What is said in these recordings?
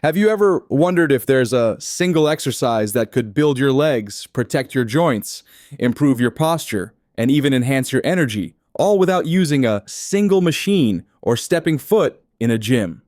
Have you ever wondered if there's a single exercise that could build your legs, protect your joints, improve your posture, and even enhance your energy, all without using a single machine or stepping foot in a gym?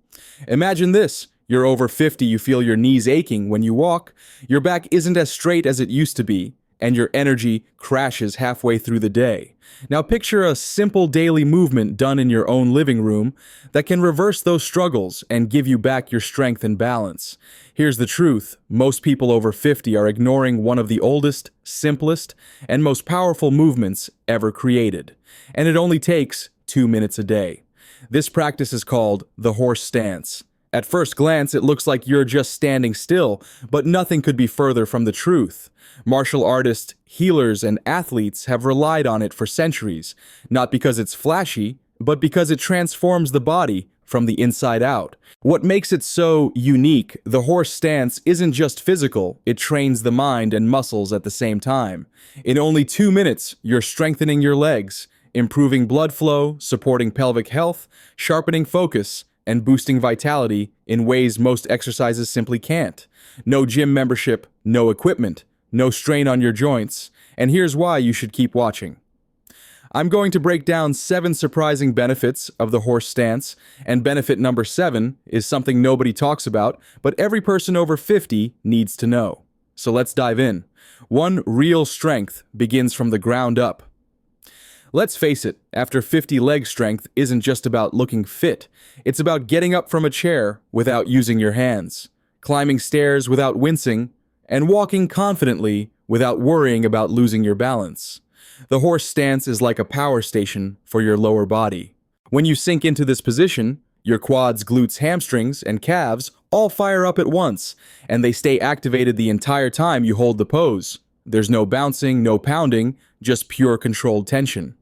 Imagine this. You're over 50, you feel your knees aching when you walk, your back isn't as straight as it used to be, and your energy crashes halfway through the day. Now picture a simple daily movement done in your own living room that can reverse those struggles and give you back your strength and balance. Here's the truth. Most people over 50 are ignoring one of the oldest, simplest, and most powerful movements ever created. And it only takes 2 minutes a day. This practice is called the horse stance. At first glance, it looks like you're just standing still, but nothing could be further from the truth. Martial artists, healers, and athletes have relied on it for centuries, not because it's flashy, but because it transforms the body from the inside out. What makes it so unique, the horse stance isn't just physical, it trains the mind and muscles at the same time. In only 2 minutes, you're strengthening your legs, improving blood flow, supporting pelvic health, sharpening focus, and boosting vitality in ways most exercises simply can't. No gym membership, no equipment, no strain on your joints, and here's why you should keep watching. I'm going to break down 7 surprising benefits of the horse stance, and benefit number 7 is something nobody talks about, but every person over 50 needs to know. So let's dive in. 1. Real strength begins from the ground up. Let's face it, after 50, leg strength isn't just about looking fit. It's about getting up from a chair without using your hands, climbing stairs without wincing, and walking confidently without worrying about losing your balance. The horse stance is like a power station for your lower body. When you sink into this position, your quads, glutes, hamstrings, and calves all fire up at once, and they stay activated the entire time you hold the pose. There's no bouncing, no pounding, just pure controlled tension.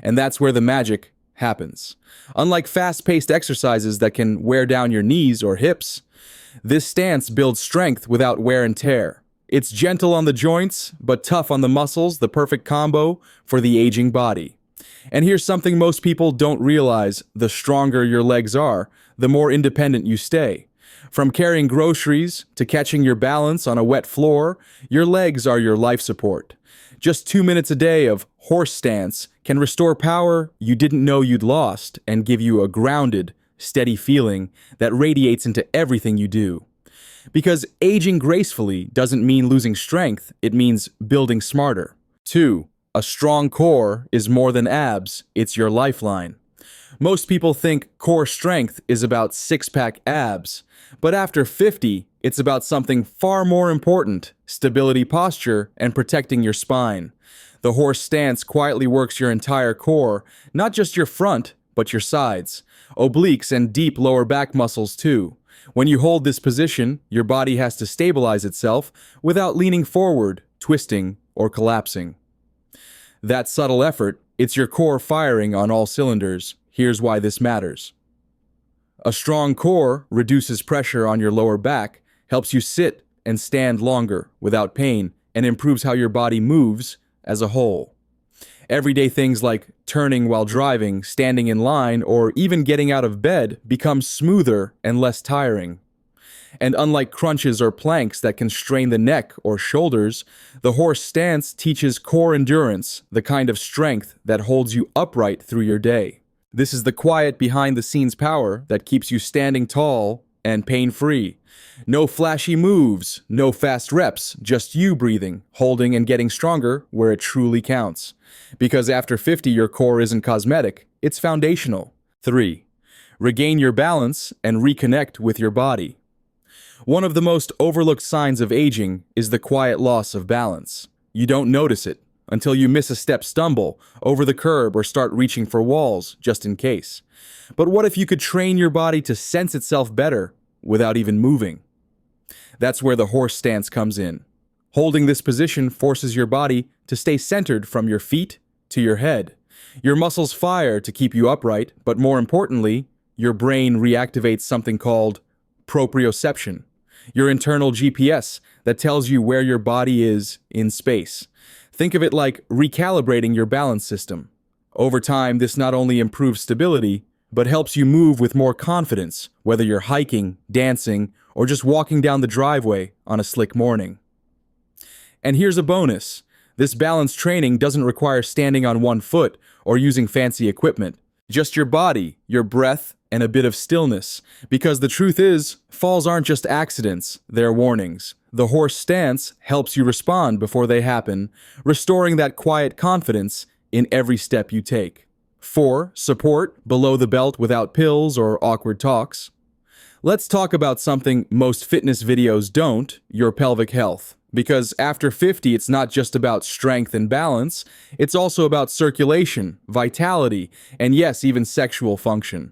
And that's where the magic happens. Unlike fast-paced exercises that can wear down your knees or hips, this stance builds strength without wear and tear. It's gentle on the joints, but tough on the muscles, the perfect combo for the aging body. And here's something most people don't realize: the stronger your legs are, the more independent you stay. From carrying groceries to catching your balance on a wet floor, your legs are your life support. Just 2 minutes a day of horse stance can restore power you didn't know you'd lost and give you a grounded, steady feeling that radiates into everything you do. Because aging gracefully doesn't mean losing strength, it means building smarter. 2. A strong core is more than abs, it's your lifeline. Most people think core strength is about six-pack abs, but after 50, it's about something far more important: stability, posture, and protecting your spine. The horse stance quietly works your entire core, not just your front, but your sides, obliques, and deep lower back muscles too. When you hold this position, your body has to stabilize itself without leaning forward, twisting, or collapsing. That subtle effort, it's your core firing on all cylinders. Here's why this matters. A strong core reduces pressure on your lower back, helps you sit and stand longer without pain, and improves how your body moves as a whole. Everyday things like turning while driving, standing in line, or even getting out of bed become smoother and less tiring. And unlike crunches or planks that can strain the neck or shoulders, the horse stance teaches core endurance, the kind of strength that holds you upright through your day. This is the quiet behind-the-scenes power that keeps you standing tall and pain-free. No flashy moves, no fast reps, just you breathing, holding, and getting stronger where it truly counts. Because after 50, your core isn't cosmetic, it's foundational. 3. Regain your balance and reconnect with your body. One of the most overlooked signs of aging is the quiet loss of balance. You don't notice it until you miss a step, stumble over the curb, or start reaching for walls just in case. But what if you could train your body to sense itself better without even moving? That's where the horse stance comes in. Holding this position forces your body to stay centered from your feet to your head. Your muscles fire to keep you upright, but more importantly, your brain reactivates something called proprioception, your internal GPS that tells you where your body is in space. Think of it like recalibrating your balance system. Over time, this not only improves stability, but helps you move with more confidence, whether you're hiking, dancing, or just walking down the driveway on a slick morning. And here's a bonus. This balanced training doesn't require standing on one foot or using fancy equipment. Just your body, your breath, and a bit of stillness. Because the truth is, falls aren't just accidents, they're warnings. The horse stance helps you respond before they happen, restoring that quiet confidence in every step you take. 4. Support below the belt without pills or awkward talks. Let's talk about something most fitness videos don't, your pelvic health. Because after 50, it's not just about strength and balance, it's also about circulation, vitality, and yes, even sexual function.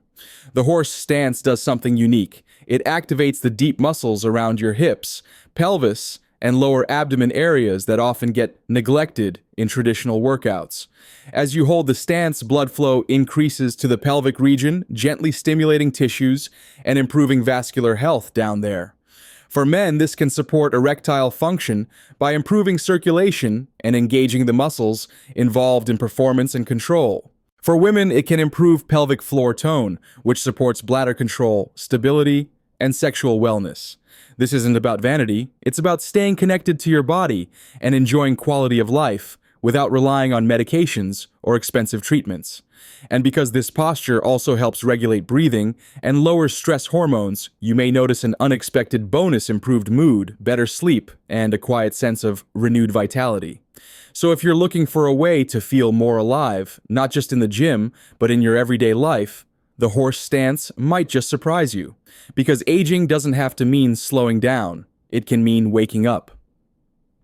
The horse stance does something unique. It activates the deep muscles around your hips, pelvis, and lower abdomen areas that often get neglected in traditional workouts. As you hold the stance, blood flow increases to the pelvic region, gently stimulating tissues and improving vascular health down there. For men, this can support erectile function by improving circulation and engaging the muscles involved in performance and control. For women, it can improve pelvic floor tone, which supports bladder control, stability, and sexual wellness. This isn't about vanity, it's about staying connected to your body and enjoying quality of life without relying on medications or expensive treatments. And because this posture also helps regulate breathing and lowers stress hormones, you may notice an unexpected bonus: improved mood, better sleep, and a quiet sense of renewed vitality. So if you're looking for a way to feel more alive, not just in the gym, but in your everyday life, the horse stance might just surprise you. Because aging doesn't have to mean slowing down. It can mean waking up.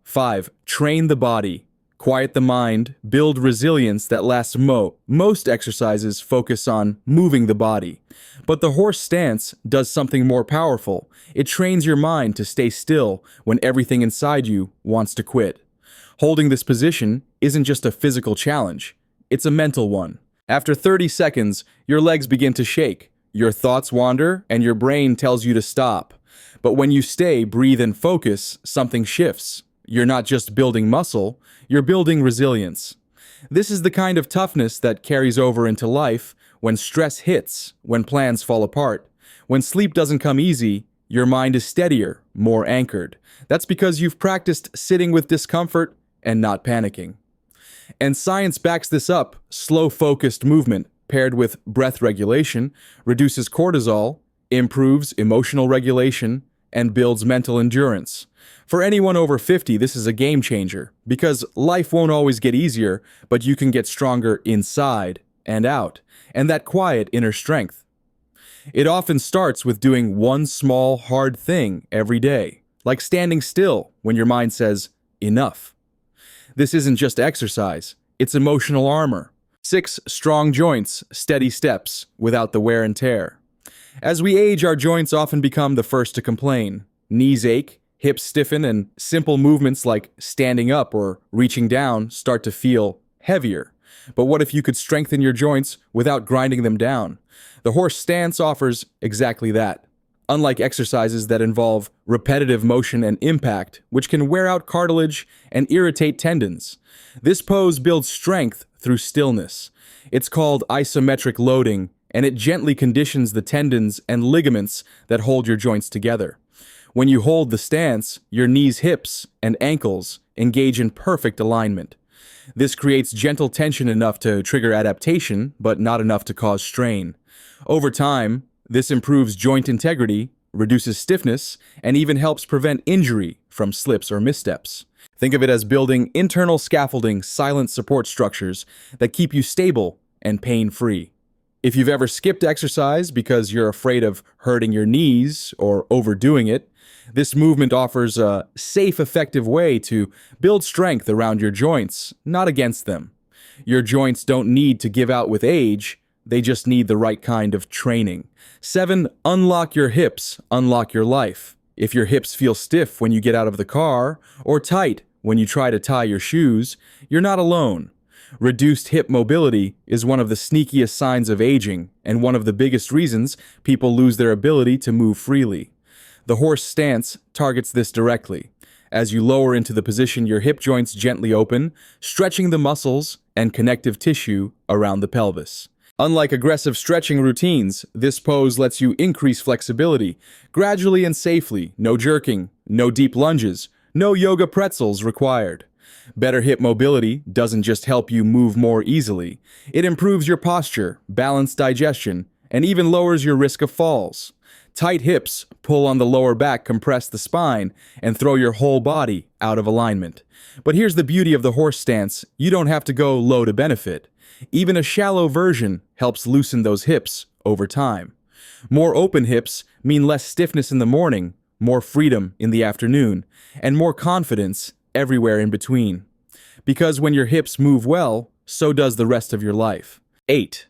5. Train the body. Quiet the mind, build resilience that lasts. Most exercises focus on moving the body. But the horse stance does something more powerful. It trains your mind to stay still when everything inside you wants to quit. Holding this position isn't just a physical challenge, it's a mental one. After 30 seconds, your legs begin to shake, your thoughts wander, and your brain tells you to stop. But when you stay, breathe, and focus, something shifts. You're not just building muscle, you're building resilience. This is the kind of toughness that carries over into life when stress hits, when plans fall apart. When sleep doesn't come easy, your mind is steadier, more anchored. That's because you've practiced sitting with discomfort and not panicking. And science backs this up. Slow, focused movement paired with breath regulation reduces cortisol, improves emotional regulation, and builds mental endurance. For anyone over 50, this is a game changer, because life won't always get easier, but you can get stronger inside and out, and that quiet inner strength. It often starts with doing one small, hard thing every day, like standing still when your mind says, enough. This isn't just exercise, it's emotional armor. 6. Strong joints, steady steps, without the wear and tear. As we age, our joints often become the first to complain. Knees ache, hips stiffen, and simple movements like standing up or reaching down start to feel heavier. But what if you could strengthen your joints without grinding them down? The horse stance offers exactly that. Unlike exercises that involve repetitive motion and impact, which can wear out cartilage and irritate tendons, this pose builds strength through stillness. It's called isometric loading, and it gently conditions the tendons and ligaments that hold your joints together. When you hold the stance, your knees, hips, and ankles engage in perfect alignment. This creates gentle tension enough to trigger adaptation, but not enough to cause strain. Over time, this improves joint integrity, reduces stiffness, and even helps prevent injury from slips or missteps. Think of it as building internal scaffolding, silent support structures that keep you stable and pain-free. If you've ever skipped exercise because you're afraid of hurting your knees or overdoing it, this movement offers a safe, effective way to build strength around your joints, not against them. Your joints don't need to give out with age, they just need the right kind of training. 7. Unlock your hips, unlock your life. If your hips feel stiff when you get out of the car, or tight when you try to tie your shoes, you're not alone. Reduced hip mobility is one of the sneakiest signs of aging, and one of the biggest reasons people lose their ability to move freely. The horse stance targets this directly. As you lower into the position, your hip joints gently open, stretching the muscles and connective tissue around the pelvis. Unlike aggressive stretching routines, this pose lets you increase flexibility, gradually and safely, no jerking, no deep lunges, no yoga pretzels required. Better hip mobility doesn't just help you move more easily, it improves your posture, balanced digestion, and even lowers your risk of falls. Tight hips pull on the lower back, compress the spine, and throw your whole body out of alignment. But here's the beauty of the horse stance: you don't have to go low to benefit. Even a shallow version helps loosen those hips over time. More open hips mean less stiffness in the morning, more freedom in the afternoon, and more confidence everywhere in between. Because when your hips move well, so does the rest of your life. 8.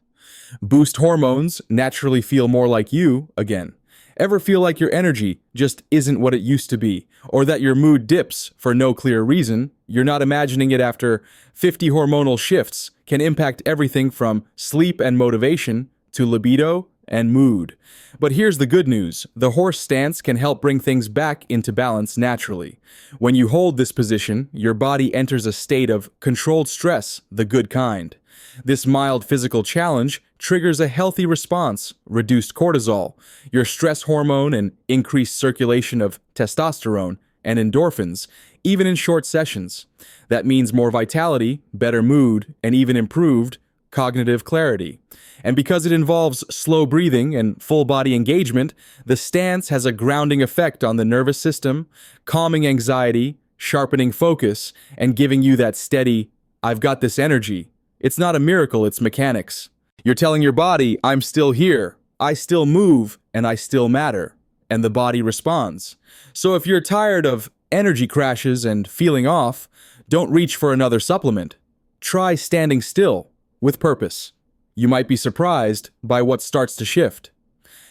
Boost hormones naturally feel more like you again. Ever feel like your energy just isn't what it used to be, or that your mood dips for no clear reason? You're not imagining it. After 50 hormonal shifts can impact everything from sleep and motivation to libido and mood. But here's the good news: the horse stance can help bring things back into balance naturally. When you hold this position, your body enters a state of controlled stress, the good kind. This mild physical challenge triggers a healthy response: reduced cortisol, your stress hormone, and increased circulation of testosterone and endorphins, even in short sessions. That means more vitality, better mood, and even improved cognitive clarity. And because it involves slow breathing and full body engagement, the stance has a grounding effect on the nervous system, calming anxiety, sharpening focus, and giving you that steady, "I've got this" energy. It's not a miracle, it's mechanics. You're telling your body, "I'm still here, I still move, and I still matter." And the body responds. So if you're tired of energy crashes and feeling off, don't reach for another supplement. Try standing still with purpose. You might be surprised by what starts to shift.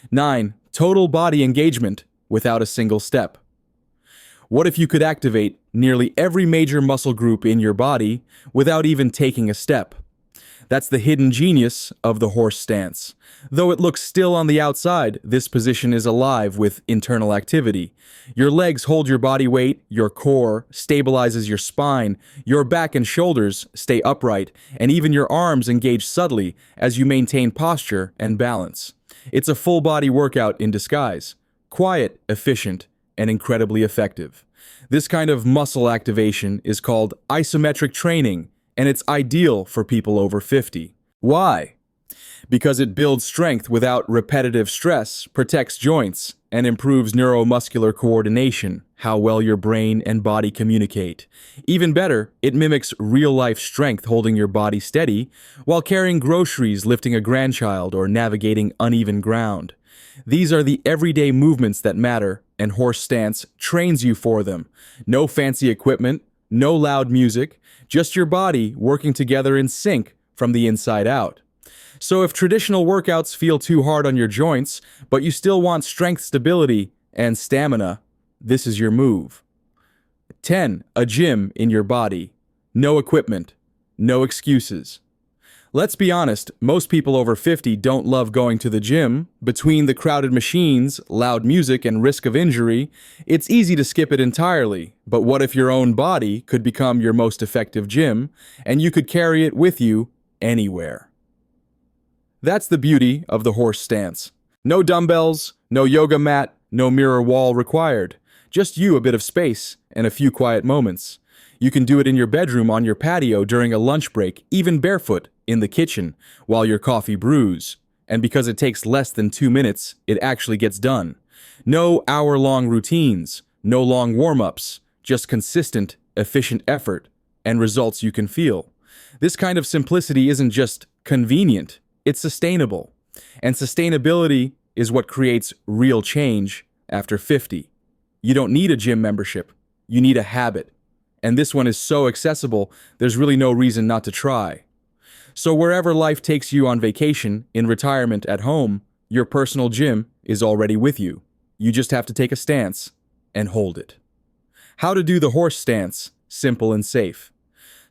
9. Total body engagement without a single step. What if you could activate nearly every major muscle group in your body without even taking a step? That's the hidden genius of the horse stance. Though it looks still on the outside, this position is alive with internal activity. Your legs hold your body weight, your core stabilizes your spine, your back and shoulders stay upright, and even your arms engage subtly as you maintain posture and balance. It's a full body workout in disguise. Quiet, efficient, and incredibly effective. This kind of muscle activation is called isometric training, and it's ideal for people over 50. Why? Because it builds strength without repetitive stress, protects joints, and improves neuromuscular coordination, how well your brain and body communicate. Even better, it mimics real-life strength, holding your body steady while carrying groceries, lifting a grandchild, or navigating uneven ground. These are the everyday movements that matter, and horse stance trains you for them. No fancy equipment, no loud music, just your body working together in sync from the inside out. So if traditional workouts feel too hard on your joints, but you still want strength, stability, and stamina, this is your move. 10. A gym in your body. No equipment, no excuses. Let's be honest, most people over 50 don't love going to the gym. Between the crowded machines, loud music, and risk of injury, it's easy to skip it entirely. But what if your own body could become your most effective gym, and you could carry it with you anywhere? That's the beauty of the horse stance. No dumbbells, no yoga mat, no mirror wall required. Just you, a bit of space, and a few quiet moments. You can do it in your bedroom, on your patio, during a lunch break, even barefoot, in the kitchen, while your coffee brews. And because it takes less than 2 minutes, it actually gets done. No hour-long routines, no long warm-ups, just consistent, efficient effort, and results you can feel. This kind of simplicity isn't just convenient, it's sustainable. And sustainability is what creates real change after 50. You don't need a gym membership, you need a habit. And this one is so accessible, there's really no reason not to try. So wherever life takes you, on vacation, in retirement, at home, your personal gym is already with you. You just have to take a stance and hold it. How to do the horse stance, simple and safe.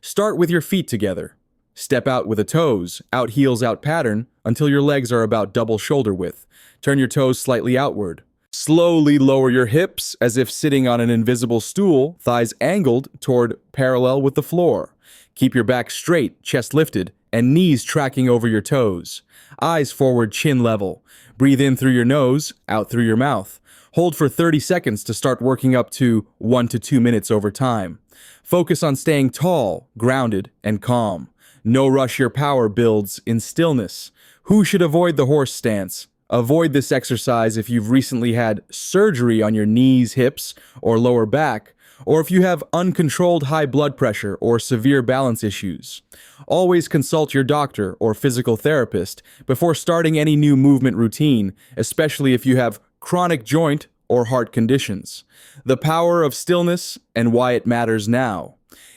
Start with your feet together. Step out with the toes, out heels out pattern, until your legs are about double shoulder width. Turn your toes slightly outward. Slowly lower your hips as if sitting on an invisible stool, thighs angled toward parallel with the floor. Keep your back straight, chest lifted, and knees tracking over your toes. Eyes forward, chin level. Breathe in through your nose, out through your mouth. Hold for 30 seconds to start working up to 1 to 2 minutes over time. Focus on staying tall, grounded, and calm. No rush, your power builds in stillness. Who should avoid the horse stance? Avoid this exercise if you've recently had surgery on your knees, hips, or lower back, or if you have uncontrolled high blood pressure or severe balance issues. Always consult your doctor or physical therapist before starting any new movement routine, especially if you have chronic joint or heart conditions. The power of stillness and why it matters now.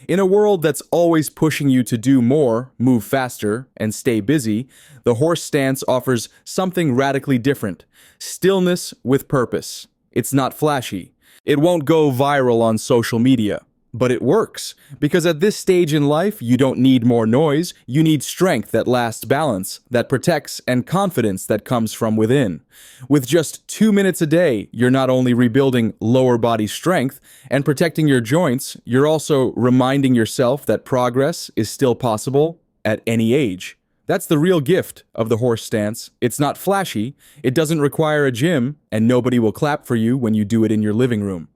In a world that's always pushing you to do more, move faster, and stay busy, the horse stance offers something radically different: stillness with purpose. It's not flashy. It won't go viral on social media. But it works, because at this stage in life, you don't need more noise, you need strength that lasts, balance that protects, and confidence that comes from within. With just 2 minutes a day, you're not only rebuilding lower body strength and protecting your joints, you're also reminding yourself that progress is still possible at any age. That's the real gift of the horse stance. It's not flashy, it doesn't require a gym, and nobody will clap for you when you do it in your living room.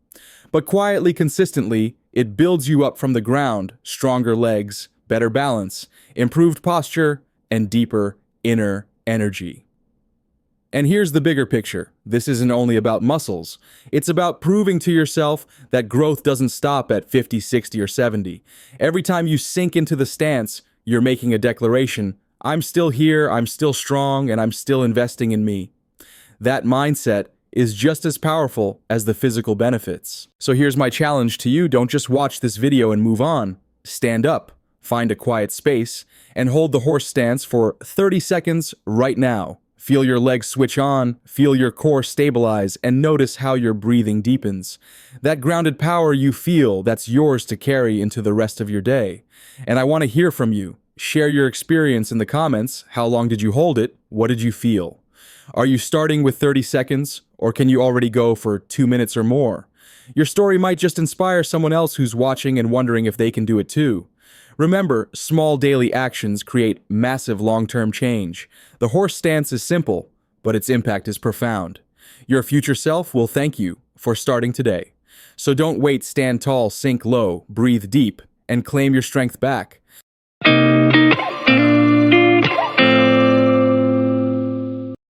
But quietly, consistently, it builds you up from the ground: stronger legs, better balance, improved posture, and deeper inner energy. And here's the bigger picture. This isn't only about muscles. It's about proving to yourself that growth doesn't stop at 50, 60, or 70. Every time you sink into the stance, you're making a declaration: I'm still here, I'm still strong, and I'm still investing in me. That mindset is just as powerful as the physical benefits. So here's my challenge to you: don't just watch this video and move on. Stand up, find a quiet space, and hold the horse stance for 30 seconds right now. Feel your legs switch on, feel your core stabilize, and notice how your breathing deepens. That grounded power you feel, that's yours to carry into the rest of your day. And I want to hear from you. Share your experience in the comments. How long did you hold it? What did you feel? Are you starting with 30 seconds, or can you already go for 2 minutes or more? Your story might just inspire someone else who's watching and wondering if they can do it too. Remember, small daily actions create massive long-term change. The horse stance is simple, but its impact is profound. Your future self will thank you for starting today. So don't wait, stand tall, sink low, breathe deep, and claim your strength back.